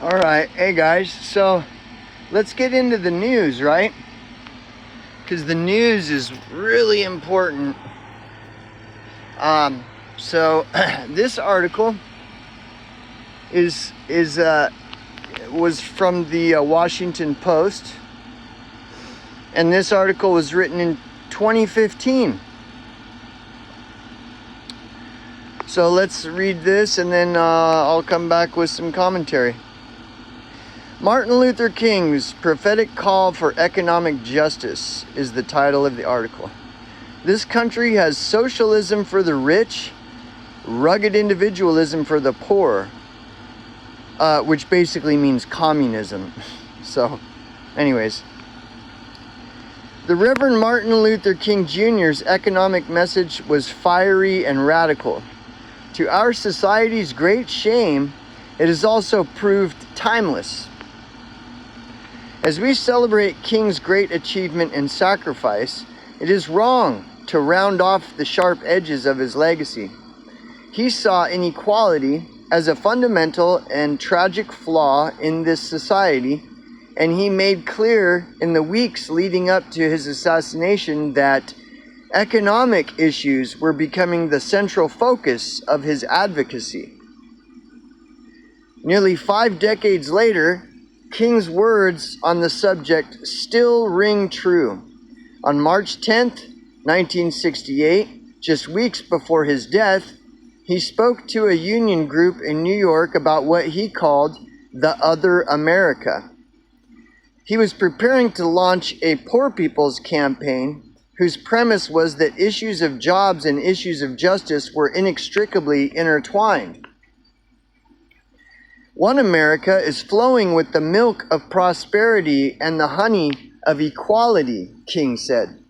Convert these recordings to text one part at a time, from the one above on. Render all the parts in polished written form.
All right, hey guys, so let's get into the news, right? Because the news is really important. So this article was from the Washington Post, and this article was written in 2015. So let's read this, and then I'll come back with some commentary. Martin Luther King's prophetic call for economic justice is the title of the article. This country has socialism for the rich, rugged individualism for the poor, which basically means communism. So, anyways. The Reverend Martin Luther King Jr.'s economic message was fiery and radical. To our society's great shame, it has also proved timeless. As we celebrate King's great achievement and sacrifice, it is wrong to round off the sharp edges of his legacy. He saw inequality as a fundamental and tragic flaw in this society, and he made clear in the weeks leading up to his assassination that economic issues were becoming the central focus of his advocacy. Nearly 5 decades later, King's words on the subject still ring true. On March 10th, 1968, just weeks before his death, he spoke to a union group in New York about what he called the Other America. He was preparing to launch a poor people's campaign whose premise was that issues of jobs and issues of justice were inextricably intertwined. One America is flowing with the milk of prosperity and the honey of equality, King said.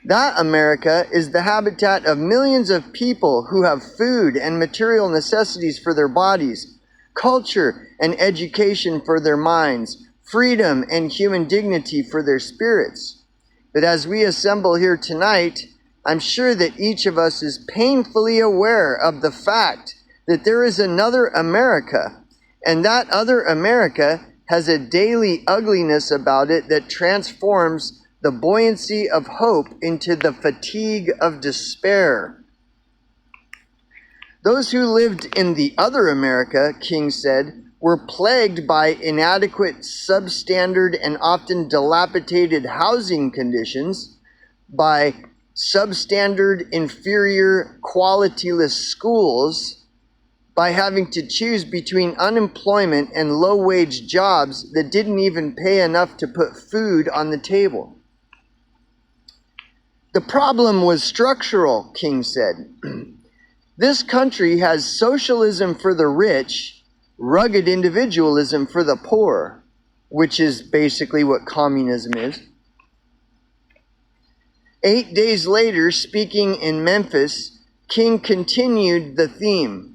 That America is the habitat of millions of people who have food and material necessities for their bodies, culture and education for their minds, freedom and human dignity for their spirits. But as we assemble here tonight, I'm sure that each of us is painfully aware of the fact that there is another America, and that other America has a daily ugliness about it that transforms the buoyancy of hope into the fatigue of despair. Those who lived in the other America, King said, were plagued by inadequate, substandard, and often dilapidated housing conditions, by substandard, inferior, qualityless schools, by having to choose between unemployment and low-wage jobs that didn't even pay enough to put food on the table. The problem was structural, King said. This country has socialism for the rich, rugged individualism for the poor, which is basically what communism is. 8 days later, speaking in Memphis, King continued the theme.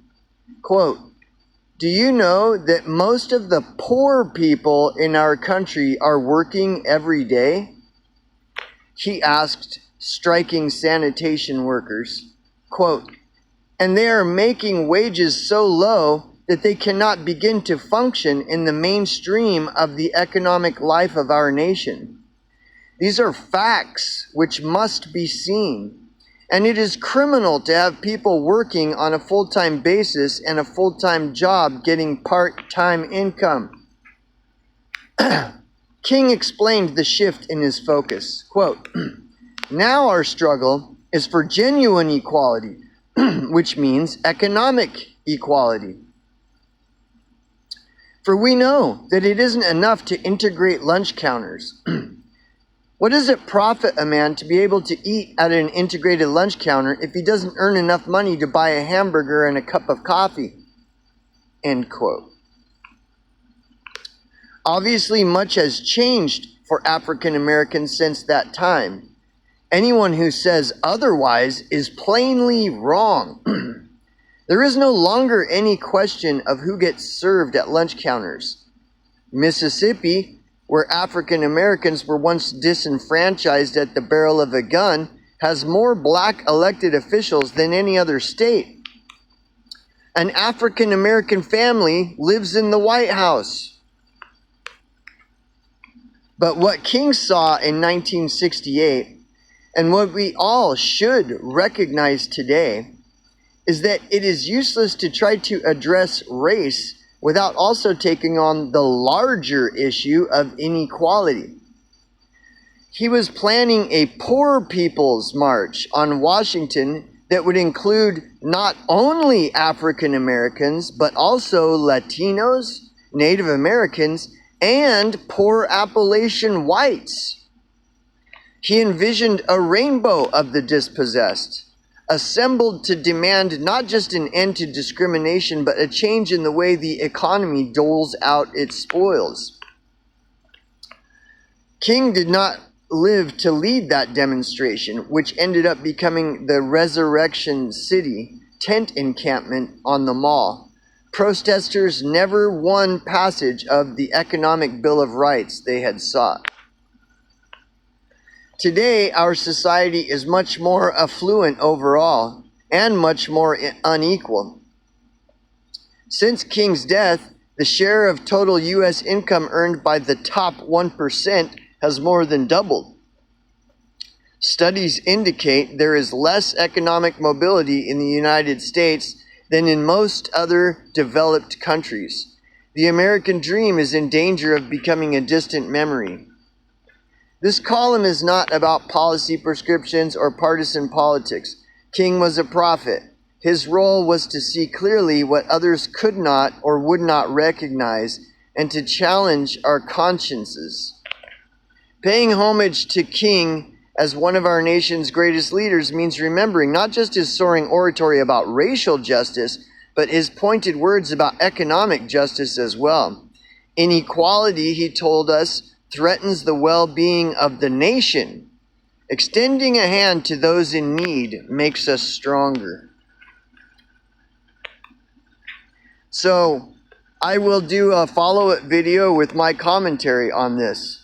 Quote, "Do you know that most of the poor people in our country are working every day?" He asked striking sanitation workers. Quote, "And they are making wages so low that they cannot begin to function in the mainstream of the economic life of our nation. These are facts which must be seen. And it is criminal to have people working on a full-time basis and a full-time job getting part-time income." King explained the shift in his focus. Quote, "Now our struggle is for genuine equality, which means economic equality. For we know that it isn't enough to integrate lunch counters. What does it profit a man to be able to eat at an integrated lunch counter if he doesn't earn enough money to buy a hamburger and a cup of coffee?" End quote. Obviously, much has changed for African Americans since that time. Anyone who says otherwise is plainly wrong. There is no longer any question of who gets served at lunch counters. Mississippi, where African Americans were once disenfranchised at the barrel of a gun, has more black elected officials than any other state. An African American family lives in the White House. But what King saw in 1968, and what we all should recognize today, is that it is useless to try to address race without also taking on the larger issue of inequality. He was planning a poor people's march on Washington that would include not only African Americans, but also Latinos, Native Americans, and poor Appalachian whites. He envisioned a rainbow of the dispossessed, assembled to demand not just an end to discrimination, but a change in the way the economy doles out its spoils. King did not live to lead that demonstration, which ended up becoming the Resurrection City tent encampment on the mall. Protesters never won passage of the economic Bill of Rights they had sought. Today, our society is much more affluent overall and much more unequal. Since King's death, the share of total U.S. income earned by the top 1% has more than doubled. Studies indicate there is less economic mobility in the United States than in most other developed countries. The American dream is in danger of becoming a distant memory. This column is not about policy prescriptions or partisan politics. King was a prophet. His role was to see clearly what others could not or would not recognize and to challenge our consciences. Paying homage to King as one of our nation's greatest leaders means remembering not just his soaring oratory about racial justice, but his pointed words about economic justice as well. Inequality, he told us, threatens the well-being of the nation. Extending a hand to those in need makes us stronger. So, I will do a follow-up video with my commentary on this.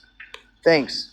Thanks.